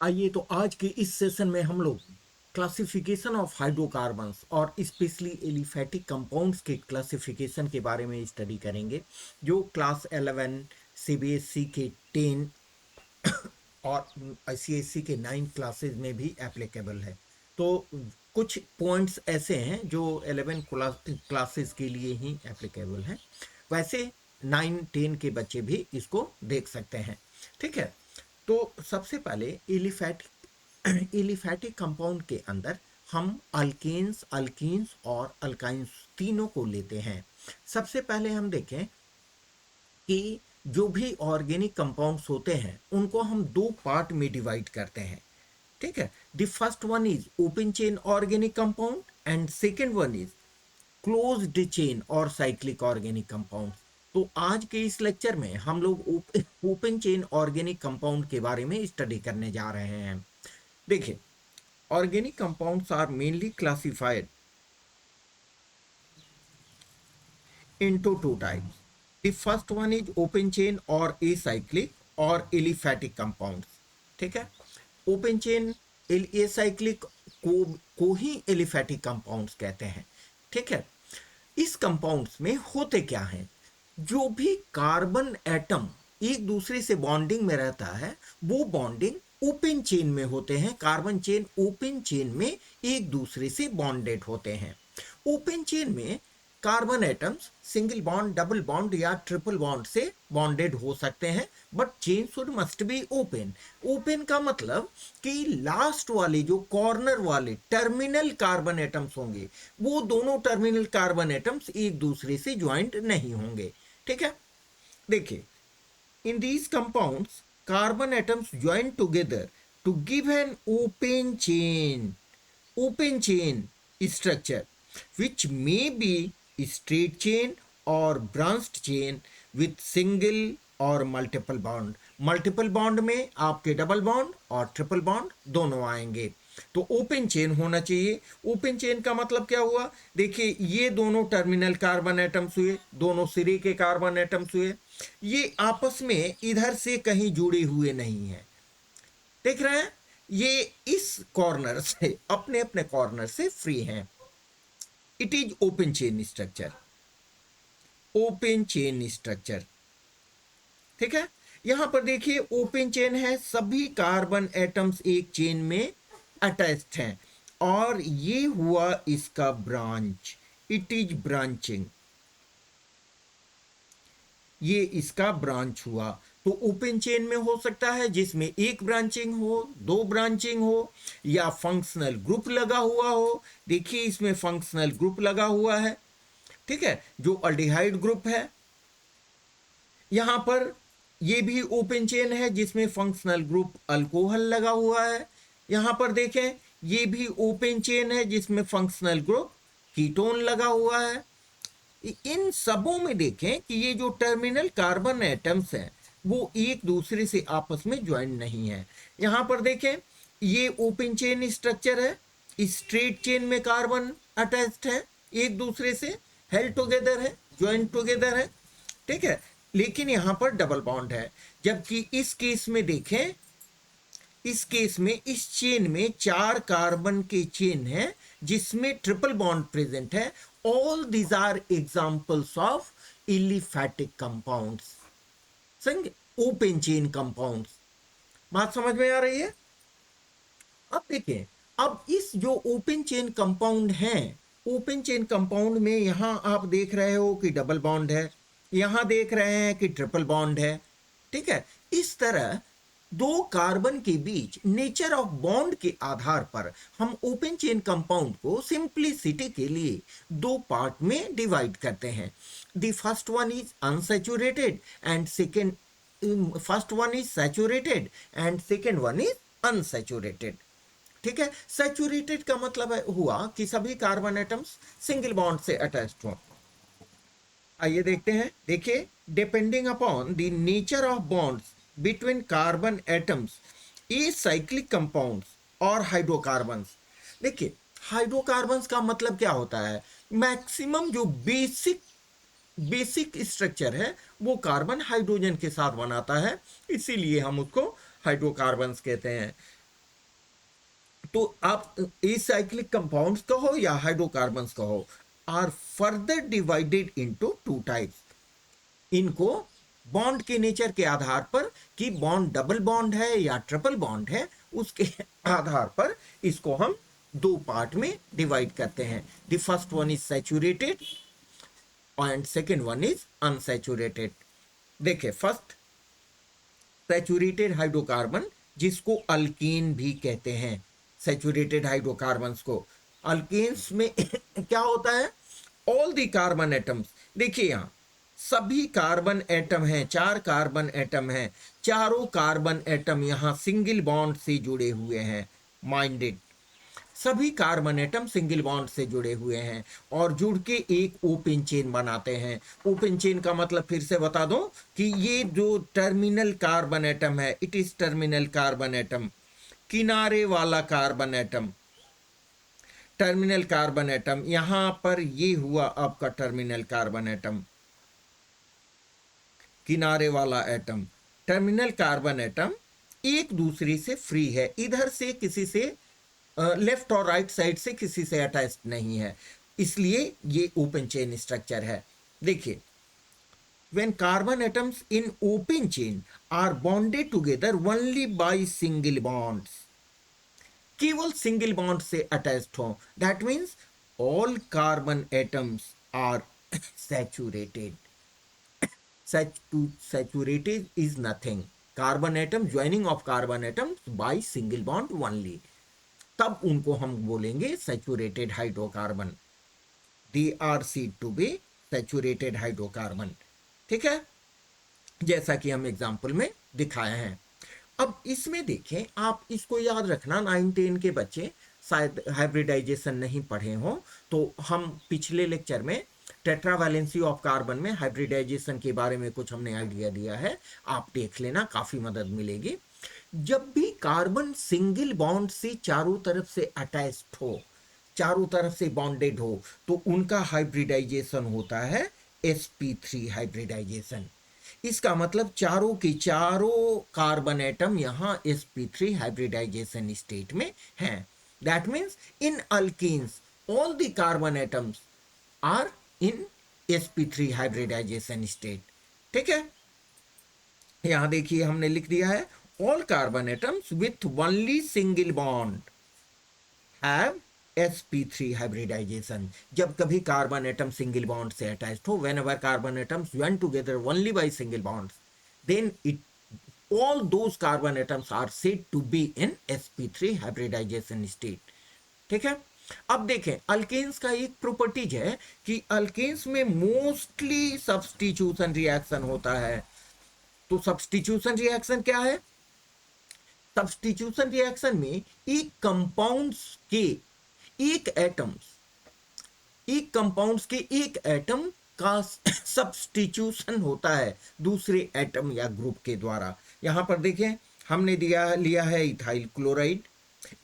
आइए तो आज के इस सेशन में हम लोग क्लासिफिकेशन ऑफ हाइड्रोकार्बन्स और स्पेशली एलिफैटिक कंपाउंड्स के क्लासिफिकेशन के बारे में स्टडी करेंगे, जो क्लास 11 सीबीएसई के 10 और आईसीएसई के 9 क्लासेस में भी एप्लीकेबल है। तो कुछ पॉइंट्स ऐसे हैं जो 11 क्लासेस के लिए ही एप्लीकेबल हैं, वैसे 9-10 के बच्चे भी इसको देख सकते हैं। ठीक है, तो सबसे पहले एलिफैटिक कंपाउंड के अंदर हम अल्केन्स, अल्कीन्स और अल्काइंस तीनों को लेते हैं। सबसे पहले हम देखें कि जो भी ऑर्गेनिक कंपाउंड्स होते हैं उनको हम दो पार्ट में डिवाइड करते हैं। ठीक है, the first one is open chain organic compound and second one is closed chain और साइक्लिक ऑर्गेनिक कंपाउंड। तो आज के इस लेक्चर में हम लोग ओपन चेन ऑर्गेनिक कंपाउंड के बारे में स्टडी करने जा रहे हैं। देखिए, organic compounds are mainly classified into two types. The first one is open chain or acyclic और एलिफैटिक कंपाउंड्स। ठीक है, ओपन चेन एसाइक्लिक को ही एलिफैटिक कंपाउंड्स कहते हैं। ठीक है, इस कंपाउंड्स में होते क्या हैं, जो भी कार्बन एटम एक दूसरे से बॉन्डिंग में रहता है वो बॉन्डिंग ओपन चेन में होते हैं। कार्बन चेन ओपन चेन में एक दूसरे से बॉन्डेड होते हैं। ओपन चेन में carbon atoms single bond, double bond या ट्रिपल बॉन्ड से बॉन्डेड हो सकते हैं, but chain should must be open. Open का मतलब कि लास्ट वाले जो कॉर्नर वाले टर्मिनल कार्बन एटम्स होंगे वो दोनों टर्मिनल कार्बन एटम्स एक दूसरे से ज्वाइंट नहीं होंगे। ठीक है, देखिए, in these compounds carbon atoms join together to give an open chain structure which may be straight chain or branched chain with single और मल्टीपल बॉन्ड। मल्टीपल बॉन्ड में आपके डबल बॉन्ड और ट्रिपल बॉन्ड दोनों आएंगे। तो open chain होना चाहिए। Open chain का मतलब क्या हुआ, देखिए, ये दोनों टर्मिनल कार्बन एटम्स हुए, दोनों सिरे के कार्बन एटम्स हुए, ये आपस में इधर से कहीं जुड़े हुए नहीं है। देख रहे हैं, ये इस कॉर्नर से अपने अपने कॉर्नर से फ्री हैं। It is open chain structure. Open chain structure, ठीक है। यहां पर देखिए ओपन चेन है, सभी कार्बन एटम्स एक चेन में अटैच्ड हैं, और ये हुआ इसका ब्रांच। इट इज ब्रांचिंग, ये इसका ब्रांच हुआ। तो ओपन चेन में हो सकता है जिसमें एक ब्रांचिंग हो, दो ब्रांचिंग हो, या फंक्शनल ग्रुप लगा हुआ हो। देखिए इसमें फंक्शनल ग्रुप लगा हुआ है, ठीक है, जो अल्डिहाइड ग्रुप है। यहां पर ये भी ओपन चेन है जिसमें फंक्शनल ग्रुप अल्कोहल लगा हुआ है। यहां पर देखें, ये भी ओपन चेन है जिसमें फंक्शनल ग्रुप कीटोन लगा हुआ है। इन सबों में देखें कि ये जो टर्मिनल कार्बन एटम्स हैं वो एक दूसरे से आपस में ज्वाइन नहीं है। यहां पर देखें, ये ओपन चेन स्ट्रक्चर है, स्ट्रेट चेन में कार्बन अटैच्ड है, एक दूसरे से हेल्ड टुगेदर है, ज्वाइन टुगेदर है, ठीक है। लेकिन यहां पर डबल बॉन्ड है, जबकि इस केस में देखें, इस केस में इस चेन में 4 कार्बन के चेन है जिसमें ट्रिपल बॉन्ड प्रेजेंट है। All these are examples of aliphatic compounds, समझे, ओपन चेन कंपाउंड्स। बात समझ में आ रही है? अब देखें, अब इस जो ओपन चेन कंपाउंड है, ओपन चेन कंपाउंड में यहां आप देख रहे हो कि डबल बॉन्ड है, यहां देख रहे हैं कि ट्रिपल बॉन्ड है, ठीक है। इस तरह दो कार्बन के बीच नेचर ऑफ बॉन्ड के आधार पर हम ओपन चेन कंपाउंड को सिंप्लिसिटी के लिए दो पार्ट में डिवाइड करते हैं। The first one is unsaturated and second, first one is saturated and second one is unsaturated, ठीक है। सैचुरेटेड का मतलब हुआ कि सभी कार्बन एटम्स सिंगल बॉन्ड से अटैच्ड हों। आइए देखते हैं, देखिए, depending upon the nature of bonds between carbon atoms, ये साइक्लिक कंपाउंड्स और हाइड्रोकार्बन्स। देखिए, हाइड्रोकार्बन्स का मतलब क्या होता है, मैक्सिमम जो बेसिक स्ट्रक्चर है वो कार्बन हाइड्रोजन के साथ बनाता है, इसीलिए हम उसको हाइड्रोकार्बन्स कहते हैं। तो आप एसाइक्लिक कंपाउंड्स कहो या हाइड्रोकार्बन्स कहो, are further divided into two types. इनको बॉन्ड के नेचर के आधार पर कि बॉन्ड डबल बॉन्ड है या ट्रिपल बॉन्ड है, उसके आधार पर इसको हम दो पार्ट में डिवाइड करते हैं। The first one is saturated and second one is unsaturated. देखिए, फर्स्ट सैचुरेटेड हाइड्रोकार्बन, जिसको अल्कीन भी कहते हैं। सैचुरेटेड हाइड्रोकार्बन्स को अल्केन्स में क्या होता है, ऑल दी कार्बन एटम्स, देखिए यहां सभी कार्बन एटम हैं, 4 कार्बन एटम हैं, चारों कार्बन एटम यहां सिंगल बॉन्ड से जुड़े हुए हैं। माइंडेड, सभी कार्बन एटम सिंगल बॉन्ड से जुड़े हुए हैं और जुड़ के एक ओपन चेन बनाते हैं। ओपन चेन का मतलब फिर से बता दूं कि ये जो टर्मिनल कार्बन एटम है, it is terminal carbon atom. किनारे वाला carbon atom, terminal carbon atom, यहां पर ये हुआ आपका टर्मिनल कार्बन एटम, किनारे वाला एटम। टर्मिनल कार्बन एटम एक दूसरे से फ्री है, इधर से किसी से लेफ्ट और राइट साइड से किसी से अटैच्ड नहीं है, इसलिए ये ओपन चेन स्ट्रक्चर है। देखिए, when carbon atoms in open chain are bonded together only by single bonds, केवल सिंगल बॉन्ड से अटैच्ड हो, that means all carbon atoms are saturated. Saturated is nothing, carbon atom joining of carbon atoms by single bond only, तब उनको हम बोलेंगे saturated hydrocarbon. They are said to be saturated hydrocarbon. ठीक है, जैसा कि हम एग्जाम्पल में दिखाए हैं। अब इसमें देखें, आप इसको याद रखना, 9-10 के बच्चे शायद हाइब्रिडाइजेशन नहीं पढ़े हों, तो हम पिछले लेक्चर में टेट्रावैलेंसी ऑफ कार्बन में हाइब्रिडाइजेशन के बारे में कुछ हमने आइडिया दिया है, आप देख लेना, काफी मदद मिलेगी। जब भी कार्बन सिंगल बॉन्ड से चारों तरफ से अटैच्ड हो, चारों तरफ से बॉन्डेड हो, तो उनका हाइब्रिडाइजेशन होता है sp3 हाइब्रिडाइजेशन। इसका मतलब चारों के चारों कार्बन एटम यहां sp3 हाइब्रिडाइजेशन स्टेट में हैं। That means in alkenes all the carbon atoms are in sp3 hybridization state. ठीक है, यहां देखिए हमने लिख दिया है, all carbon atoms with only single bond have sp3 hybridization। जब कभी कार्बन एटम सिंगल बॉन्ड से अटैच्ड हो, whenever carbon atoms join together only by single bonds, then all those carbon atoms are said to be in sp3 hybridization state। ठीक है, अब देखें, alkanes का एक प्रॉपर्टीज है कि अल्केन्स में मोस्टली सब्स्टिट्यूशन रिएक्शन होता है। तो सब्स्टिट्यूशन रिएक्शन क्या है? सब्स्टिट्यूशन रिएक्शन में एक कंपाउंड्स के एक एटम का सब्स्टिट्यूशन होता है दूसरे एटम या ग्रुप के द्वारा। यहां पर देखें, हमने लिया है इथाइल क्लोराइड।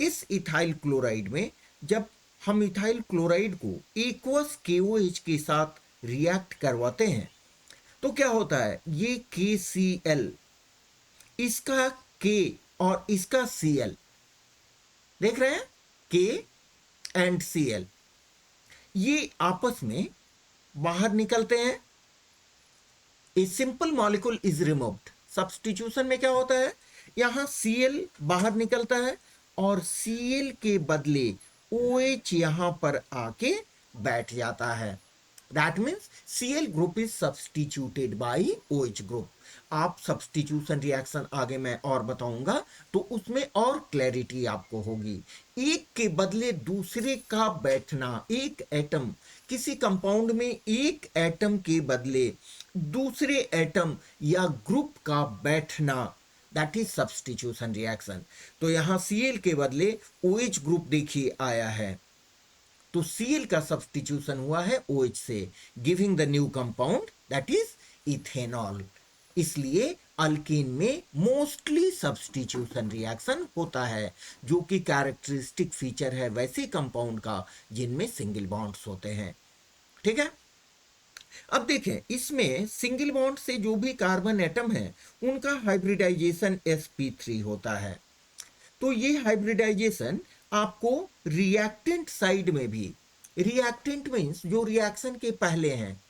इस इथाइल क्लोराइड में जब हम इथाइल क्लोराइड को एक्वस KOH के साथ रिएक्ट करवाते हैं तो क्या होता है, ये KCl, इसका K और इसका Cl, देख रहे हैं, K एंड Cl, ये आपस में बाहर निकलते हैं। A simple molecule is removed. Substitution में क्या होता है, यहां Cl बाहर निकलता है और Cl के बदले OH यहां पर आके बैठ जाता है। That means Cl group is substituted by OH group. आप सब्स्टिट्यूशन रिएक्शन आगे मैं और बताऊंगा तो उसमें और क्लैरिटी आपको होगी। एक के बदले दूसरे का बैठना, एक एटम, किसी कंपाउंड में एक एटम के बदले दूसरे एटम या ग्रुप का बैठना, दैट इज सब्स्टिट्यूशन रिएक्शन। तो यहां Cl के बदले OH ग्रुप देखिए आया है, तो Cl का सब्स्टिट्यूशन हुआ है OH से, giving the new compound that is ethanol. इसलिए अल्कीन में मोस्टली सब्स्टिट्यूशन रिएक्शन होता है, जो कि कैरेक्टरिस्टिक फीचर है वैसे कंपाउंड का जिनमें सिंगल बॉन्ड्स होते हैं। ठीक है, अब देखें, इसमें सिंगल बॉन्ड से जो भी कार्बन एटम है उनका हाइब्रिडाइजेशन sp3 होता है। तो ये हाइब्रिडाइजेशन आपको रिएक्टेंट साइड में भी, रिएक्टेंट मीन्स जो रिएक्शन के पहले हैं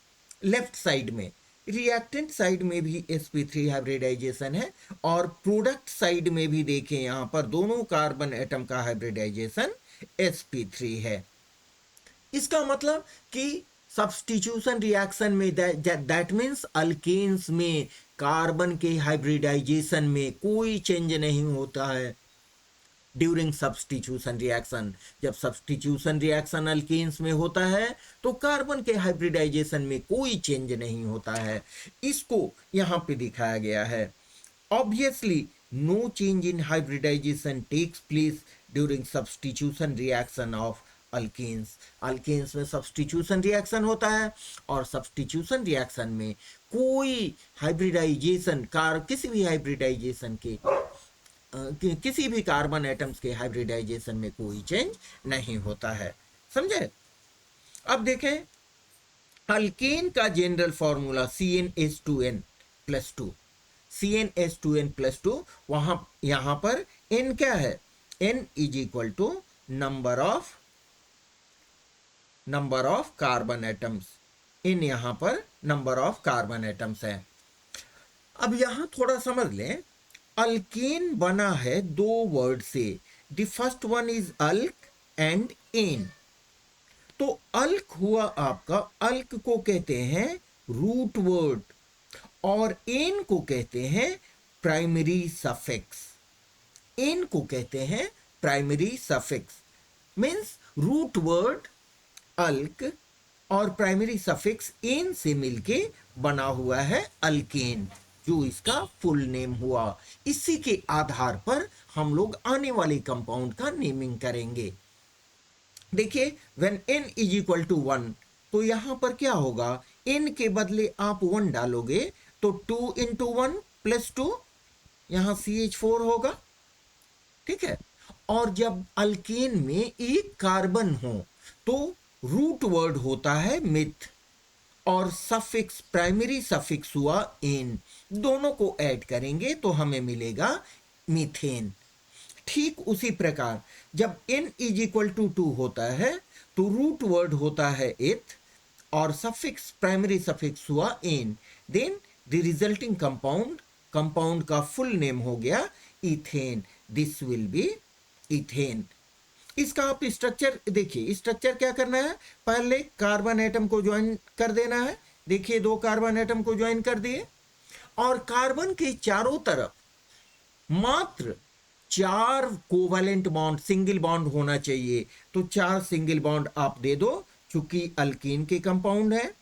लेफ्ट साइड में, रिएक्टेंट साइड में भी sp3 हाइब्रिडाइजेशन है, और प्रोडक्ट साइड में भी देखें यहां पर दोनों कार्बन एटम का हाइब्रिडाइजेशन sp3 है। इसका मतलब कि सब्स्टिट्यूशन रिएक्शन में दैट मीन्स अल्केन्स में कार्बन के हाइब्रिडाइजेशन में कोई चेंज नहीं होता है ड्यूरिंग सब्स्टिट्यूशन रिएक्शन। जब सब्स्टिट्यूशन रिएक्शन अल्केन्स में होता है तो कार्बन के हाइब्रिडाइजेशन में कोई चेंज नहीं होता है। इसको यहां पे दिखाया गया है। Obviously no change in hybridization takes place during substitution reaction of alkanes. Alkanes में सब्स्टिट्यूशन रिएक्शन होता है और सब्स्टिट्यूशन रिएक्शन में कोई हाइब्रिडाइजेशन किसी भी हाइब्रिडाइजेशन के किसी भी कार्बन एटम्स के हाइब्रिडाइजेशन में कोई चेंज नहीं होता है। समझे? अब देखें अल्केन का जनरल फॉर्मूला CnH2n+2, CnH2n+2, वहां यहां पर n क्या है? n is equal to number of carbon atoms. n यहां पर नंबर ऑफ कार्बन एटम्स है। अब यहां थोड़ा समझ लें, अल्केन बना है दो वर्ड से। द फर्स्ट वन इज अल्क एंड एन। तो अल्क हुआ आपका, अल्क को कहते हैं रूट वर्ड और एन को कहते हैं प्राइमरी सफिक्स। एन को कहते हैं primary suffix means root word अल्क और प्राइमरी सफिक्स एन से मिलके बना हुआ है अल्केन, जो इसका फुल नेम हुआ। इसी के आधार पर हम लोग आने वाले कंपाउंड का नेमिंग करेंगे। देखिए when n is equal to 1 तो यहां पर क्या होगा, n के बदले आप 1 डालोगे तो 2 इंटू 1 प्लस 2, यहां CH4 होगा। ठीक है, और जब अल्केन में एक कार्बन हो तो रूट वर्ड होता है मिथ और सफिक्स प्राइमरी सफिक्स हुआ एन। दोनों को ऐड करेंगे तो हमें मिलेगा मीथेन। ठीक उसी प्रकार जब n इज इक्वल टू 2 होता है तो रूट वर्ड होता है इथ और सफिक्स प्राइमरी सफिक्स हुआ ane. Then the resulting compound का फुल नेम हो गया ethane. This will be ethane. इसका आप स्ट्रक्चर देखिए, स्ट्रक्चर क्या करना है, पहले कार्बन एटम को ज्वाइन कर देना है। देखिए 2 कार्बन एटम को ज्वाइन कर दिए और कार्बन के चारों तरफ मात्र 4 कोवैलेंट बॉन्ड, सिंगल बॉन्ड होना चाहिए। तो 4 सिंगल बॉन्ड आप दे दो चूंकि अल्कीन के कंपाउंड है,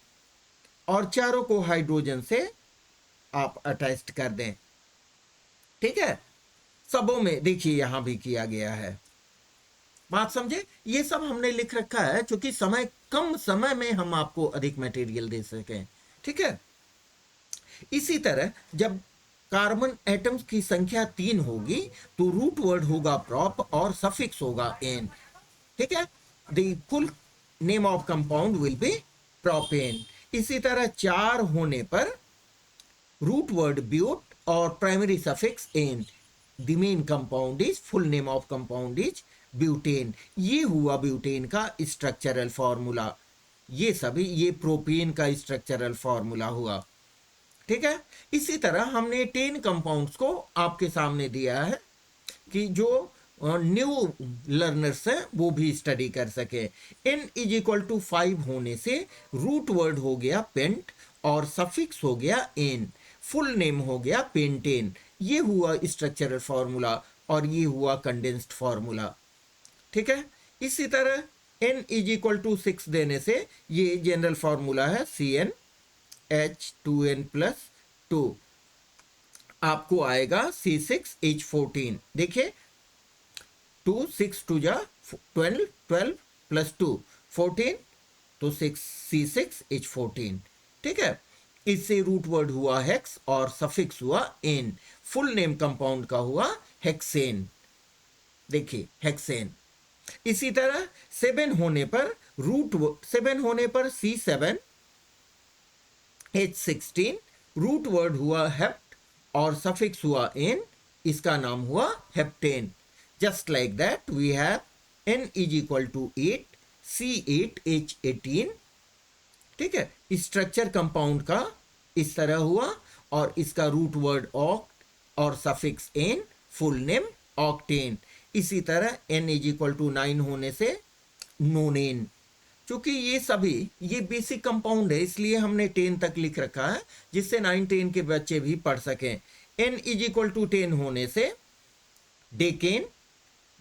और चारों को हाइड्रोजन से आप अटैच कर दें। ठीक है, सबों में देखिए यहां भी किया गया है। बात समझे? ये सब हमने लिख रखा है क्योंकि कम समय में हम आपको अधिक मटेरियल दे सकें। ठीक है, इसी तरह जब कार्बन एटम्स की संख्या 3 होगी तो रूट वर्ड होगा प्रॉप और सफिक्स होगा एन। ठीक है, the full name of compound will be propane. इसी तरह 4 होने पर रूट वर्ड ब्यूट और primary suffix ane. The main compound is, full name of compound is butane. ये हुआ ब्यूटेन का स्ट्रक्चरल फॉर्मूला। ये सभी, ये प्रोपेन का स्ट्रक्चरल फॉर्मूला हुआ। ठीक है, इसी तरह हमने 10 कंपाउंड्स को आपके सामने दिया है कि जो न्यू लर्नर्स हैं वो भी स्टडी कर सके। n इज इक्वल टू 5 होने से रूट वर्ड हो गया पेंट और सफिक्स हो गया एन, फुल नेम हो गया पेंटेन। ये हुआ स्ट्रक्चरल फॉर्मूला और ये हुआ कंडेंस्ड फॉर्मूला। ठीक है, इसी तरह n इज इक्वल टू 6 देने से ये जनरल फॉर्मूला है CnH2n+2, आपको आएगा C6H14। देखिए 2 6 2 जा 12, 12 प्लस 2 14, तो 6 C6H14। ठीक है, इससे रूट वर्ड हुआ हेक्स और सफिक्स हुआ एन, फुल नेम कंपाउंड का हुआ हेक्सेन। देखिए हेक्सेन। इसी तरह 7 होने पर 7 होने पर C7H16, रूट वर्ड हुआ हेप्ट और सफिक्स हुआ एन, इसका नाम हुआ heptane. Just like that we have N is equal to 8 C8H18। ठीक है, स्ट्रक्चर कंपाउंड का इस तरह हुआ और इसका रूट वर्ड ऑक्ट और suffix ane, full name octane. इसी तरह N इज इक्वल टू 9 होने से नोनेन। क्योंकि ये बेसिक कंपाउंड है इसलिए हमने 10 तक लिख रखा है, जिससे 9 10 के बच्चे भी पढ़ सकें। N इज इक्वल टू 10 होने से डेकेन,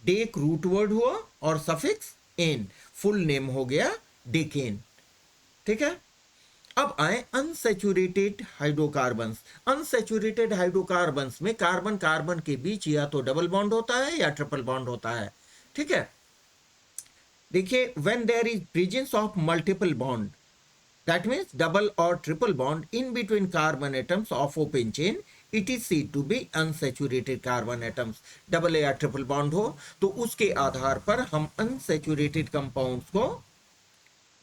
डेक रूट वर्ड हुआ और सफिक्स एन, फुल नेम हो गया डेकेन। ठीक है, अब आए अनसैचुरेटेड हाइड्रोकार्बन्स। अनसैचुरेटेड हाइड्रोकार्बन्स में कार्बन कार्बन के बीच या तो डबल बॉन्ड होता है या ट्रिपल बॉन्ड होता है। ठीक है, देखिए, when there is presence of multiple bond, that means double और triple bond in between carbon atoms of open chain, it is C to be unsaturated carbon atoms. Double या ट्रिपल बॉन्ड हो तो उसके आधार पर हम अनसैचुरेटेड कंपाउंड्स को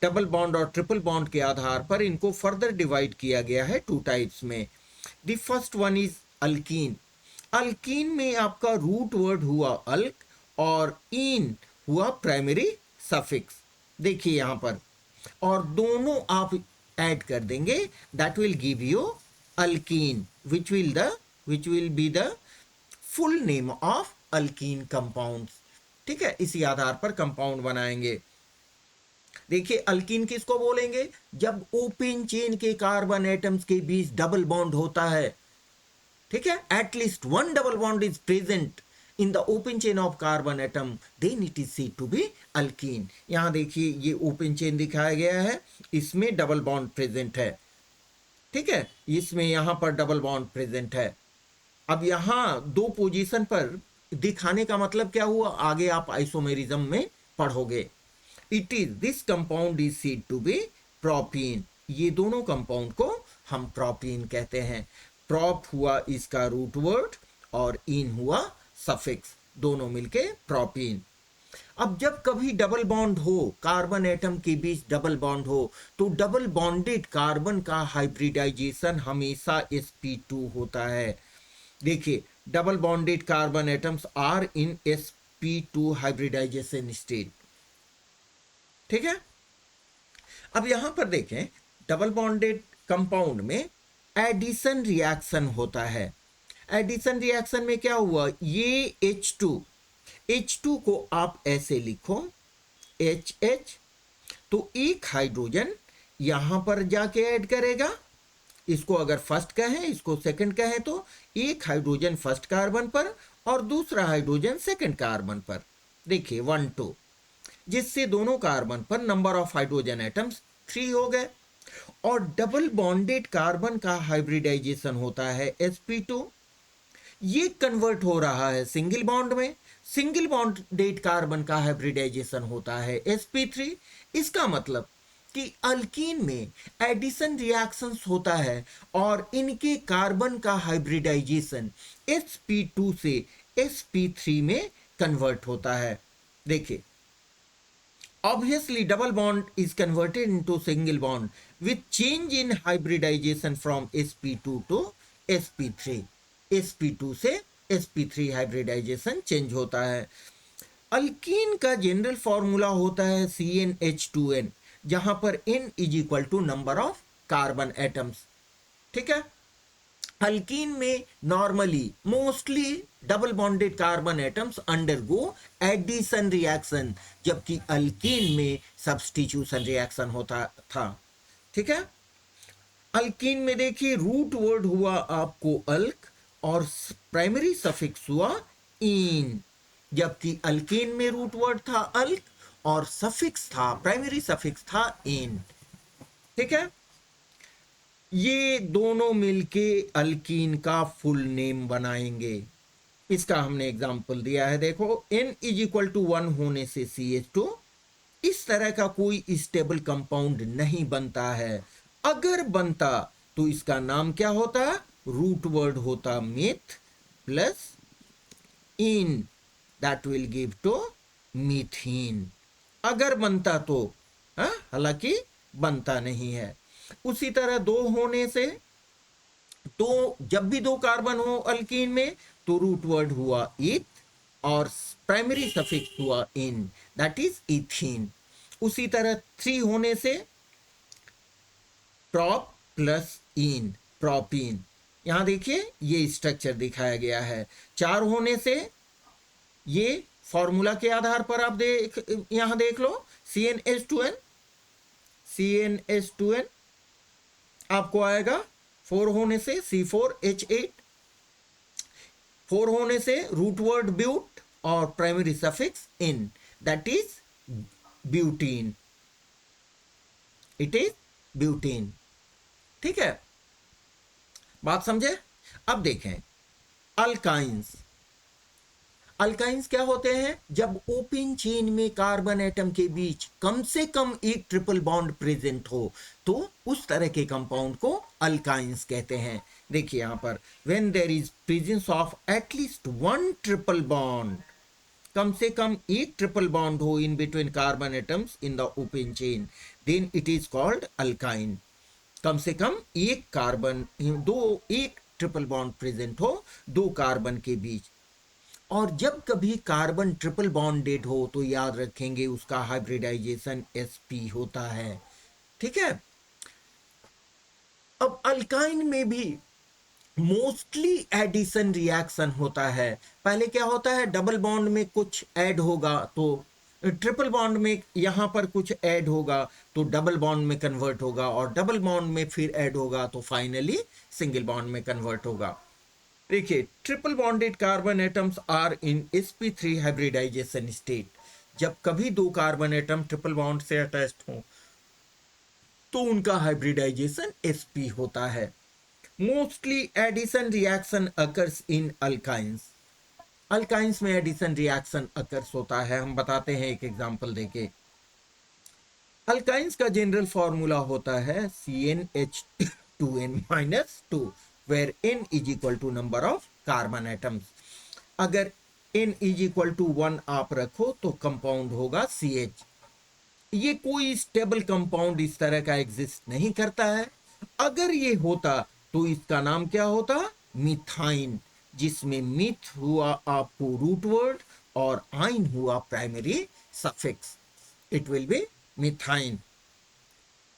double bond और ट्रिपल बॉन्ड के आधार पर इनको फर्दर डिवाइड किया गया है 2 टाइप्स में। The first one is alkyne. Alkyne में आपका रूट वर्ड हुआ अल्क और इन हुआ प्राइमरी सफिक्स। देखिए यहां पर, और दोनों आप ऐड कर देंगे, that will give you alkyne, which will be the full name of alkyne compounds. ठीक है, इसी आधार पर कंपाउंड बनाएंगे। देखिए, अल्कीन किसको बोलेंगे? जब ओपन चेन के कार्बन एटम्स के बीच डबल बॉन्ड होता है। ठीक है, at least one double bond is present in the open chain of carbon atom, then it is C to be alkene. यहां देखिए, ये ओपन चेन दिखाया गया है, इसमें डबल बॉन्ड प्रेजेंट है। ठीक है, इसमें यहां पर डबल बॉन्ड प्रेजेंट है। अब यहां 2 पोजीशन पर दिखाने का मतलब क्या हुआ, आगे आप आइसोमेरिज्म में पढ़ोगे। It is this compound is said to be propene. ये दोनों कंपाउंड को हम प्रोपीन कहते हैं। प्रोप हुआ इसका रूट वर्ड और इन हुआ सफिक्स, दोनों मिलके प्रोपीन। अब जब कभी डबल बॉन्ड हो, कार्बन एटम के बीच डबल बॉन्ड हो, तो डबल बॉन्डेड कार्बन का हाइब्रिडाइजेशन हमेशा sp2 होता है। देखिए, double bonded carbon atoms are in sp2 hybridization state. ठीक है, अब यहां पर देखें, डबल बॉन्डेड कंपाउंड में एडिशन रिएक्शन होता है। एडिशन रिएक्शन में क्या हुआ, ये H2 को आप ऐसे लिखो HH, तो एक हाइड्रोजन यहां पर जाके ऐड करेगा। इसको अगर फर्स्ट कहें, इसको सेकंड कहें, तो एक हाइड्रोजन फर्स्ट कार्बन पर और दूसरा हाइड्रोजन सेकंड कार्बन पर। देखिए 1 2, जिससे दोनों कार्बन पर नंबर ऑफ हाइड्रोजन एटम्स 3 हो गए। और डबल बॉन्डेड कार्बन का हाइब्रिडाइजेशन होता है sp2, ये कन्वर्ट हो रहा है सिंगल बॉन्ड में। सिंगल बॉन्डेड कार्बन का हाइब्रिडाइजेशन होता है sp3। इसका मतलब कि अल्कीन में एडिशन रिएक्शंस होता है और इनके कार्बन का हाइब्रिडाइजेशन sp2 से sp3 में कन्वर्ट होता है। देखिए, obviously double bond is converted into single bond with change in hybridization from sp2 to sp3। sp2 से sp3 हाइब्रिडाइजेशन चेंज होता है। अल्कीन का जनरल फॉर्मूला होता है CnH2n, जहां पर n is equal to number of carbon atoms. ठीक है, अल्कीन में normally mostly double bonded carbon atoms undergo addition reaction, जबकि अल्कीन में सब्स्टिट्यूशन रिएक्शन होता था। ठीक है, अल्कीन में देखिए, रूट वर्ड हुआ आपको अल्क और प्राइमरी सफिक्स हुआ इन, जबकि अल्कीन में रूट वर्ड था अल्क और सफिक्स था, प्राइमरी सफिक्स था इन। ठीक है, ये दोनों मिलके अल्कीन का फुल नेम बनाएंगे। इसका हमने एग्जाम्पल दिया है, देखो N इज इक्वल टू 1 होने से CH2 इस तरह का कोई स्टेबल कंपाउंड नहीं बनता है। अगर बनता तो इसका नाम क्या होता, रूट वर्ड होता meth plus ane, that will give to methane. अगर बनता तो, हालांकि बनता नहीं है। उसी तरह 2 होने से, तो जब भी 2 कार्बन हो अल्कीन में तो रूट वर्ड हुआ ईथ और प्राइमरी सफिक्स हुआ इन, दैट इज इथीन। उसी तरह 3 होने से प्रॉप प्लस इन, प्रोपीन। यहां देखिए ये स्ट्रक्चर दिखाया गया है। 4 होने से ये फॉर्मूला के आधार पर आप यहां देख लो, CnH2n, CnH2n आपको आएगा। 4 होने से C4H8, 4 होने से रूट वर्ड ब्यूट और primary suffix in, that is butene, it is butene. ठीक है, बात समझे? अब देखें अल्काइंस। अल्काइंस क्या होते हैं? जब ओपन चेन में कार्बन एटम के बीच कम से कम एक ट्रिपल बॉन्ड प्रेजेंट हो तो उस तरह के कंपाउंड को अल्काइंस कहते हैं। देखिए यहां पर, when there is presence of at least 1 triple bond, कम से कम एक ट्रिपल बॉन्ड हो in between carbon atoms in the open chain, then it is called alkyne. कम से कम एक कार्बन, एक ट्रिपल बॉन्ड प्रेजेंट हो 2 कार्बन के बीच। और जब कभी कार्बन ट्रिपल बॉन्डेड हो तो याद रखेंगे उसका हाइब्रिडाइजेशन sp होता है। ठीक है, अब अल्काइन में भी मोस्टली एडिशन रिएक्शन होता है। पहले क्या होता है, डबल बॉन्ड में कुछ ऐड होगा तो ट्रिपल बॉन्ड में यहां पर कुछ ऐड होगा तो डबल बॉन्ड में कन्वर्ट होगा, और डबल बॉन्ड में फिर ऐड होगा तो फाइनली सिंगल बॉन्ड में कन्वर्ट होगा। देखिए, triple bonded carbon atoms are in sp3 hybridization state. जब कभी 2 कार्बन एटम ट्रिपल बॉन्ड से अटैच्ड हो तो उनका हाइब्रिडाइजेशन sp होता है। Mostly addition reaction occurs in alkynes. Alkynes में एडिशन रिएक्शन अकर्स होता है। हम बताते हैं एक एग्जांपल देके। अल्काइंस का जनरल फॉर्मूला होता है CnH2n-2, where n is equal to number of carbon atoms। अगर n is equal to 1 आप रखो तो कंपाउंड होगा CH। ये कोई स्टेबल कंपाउंड इस तरह का एग्जिस्ट नहीं करता है। अगर ये होता तो इसका नाम क्या होता? मिथाइन, जिसमें मिथ हुआ आपको रूट वर्ड और आइन हुआ primary suffix. It will be methyne.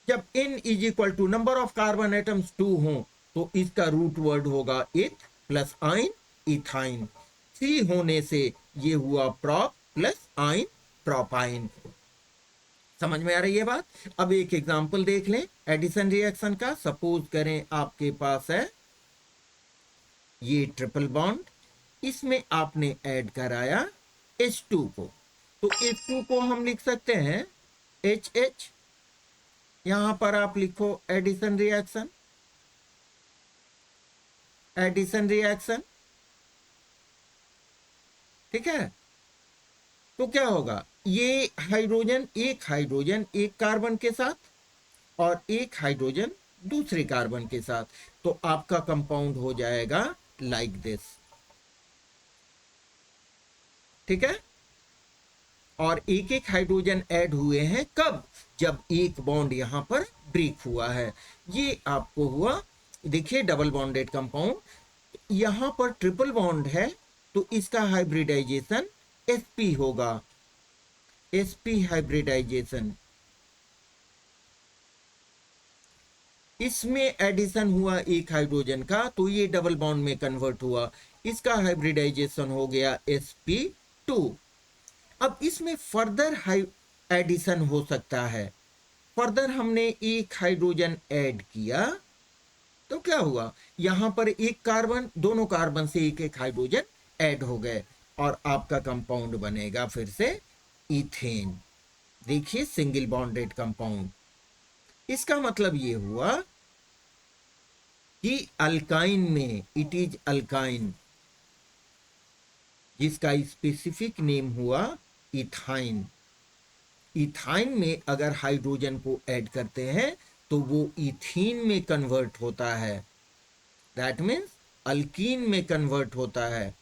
जब n is equal to number of carbon atoms 2 हो तो इसका रूट वर्ड होगा इथ प्लस आइन, इथाइन। 3 होने से ये हुआ प्रॉप प्लस आइन, प्रोपाइन। समझ में आ रही है बात? अब एक एग्जांपल देख लें एडिशन रिएक्शन का। सपोज करें आपके पास है ये ट्रिपल बॉन्ड, इसमें आपने ऐड कराया H2 को, तो H2 को हम लिख सकते हैं HH। यहां पर आप लिखो एडिशन रिएक्शन, एडिशन रिएक्शन। ठीक है, तो क्या होगा, ये हाइड्रोजन एक कार्बन के साथ और एक हाइड्रोजन दूसरे कार्बन के साथ, तो आपका कंपाउंड हो जाएगा लाइक दिस। ठीक है, और एक एक हाइड्रोजन ऐड हुए हैं कब? जब एक बॉन्ड यहां पर ब्रेक हुआ है। ये आपको हुआ, देखिए डबल बॉन्डेड कंपाउंड। यहां पर ट्रिपल बॉन्ड है तो इसका हाइब्रिडाइजेशन sp होगा, sp हाइब्रिडाइजेशन। इसमें एडिशन हुआ एक हाइड्रोजन का तो ये डबल बॉन्ड में कन्वर्ट हुआ, इसका हाइब्रिडाइजेशन हो गया sp2। अब इसमें फर्दर एडिशन हो सकता है। फर्दर हमने एक हाइड्रोजन ऐड किया तो क्या हुआ, यहां पर एक कार्बन, दोनों कार्बन से एक एक हाइड्रोजन ऐड हो गए और आपका कंपाउंड बनेगा फिर से इथेन। देखिए सिंगल बॉन्डेड कंपाउंड। इसका मतलब ये हुआ कि अल्काइन में इट इज अल्काइन, जिसका स्पेसिफिक नेम हुआ इथाइन। इथाइन में अगर हाइड्रोजन को ऐड करते हैं तो वो इथीन में कन्वर्ट होता है, दैट मीन्स अल्कीन में कन्वर्ट होता है।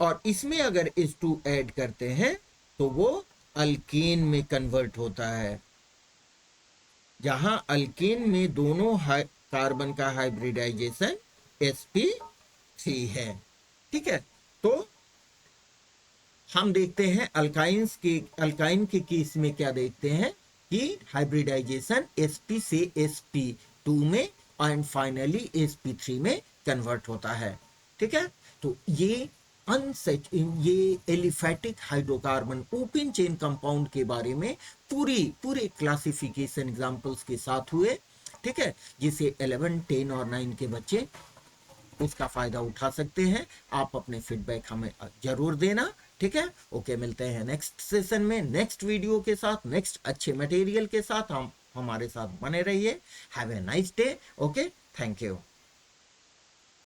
और इसमें अगर H2 ऐड करते हैं तो वो अल्कीन में कन्वर्ट होता है, जहां अल्कीन में दोनों कार्बन का हाइब्रिडाइजेशन sp3 है। ठीक है, तो हम देखते हैं अल्काइन के केस में क्या देखते हैं कि हाइब्रिडाइजेशन sp से sp2 में एंड फाइनली sp3 में कन्वर्ट होता है। ठीक है, तो ये ये aliphatic hydrocarbon open chain compound के बारे में पूरे क्लासिफिकेशन एग्जांपल्स के साथ हुए। ठीक है, जिसे 11, 10 और 9 के बच्चे उसका फायदा उठा सकते हैं। आप अपने फीडबैक हमें जरूर देना। ठीक है, ओके, मिलते हैं नेक्स्ट सेशन में नेक्स्ट वीडियो के साथ, नेक्स्ट अच्छे मटेरियल के साथ। हम हमारे साथ बने रहिए। Have a nice day. Okay, thank you.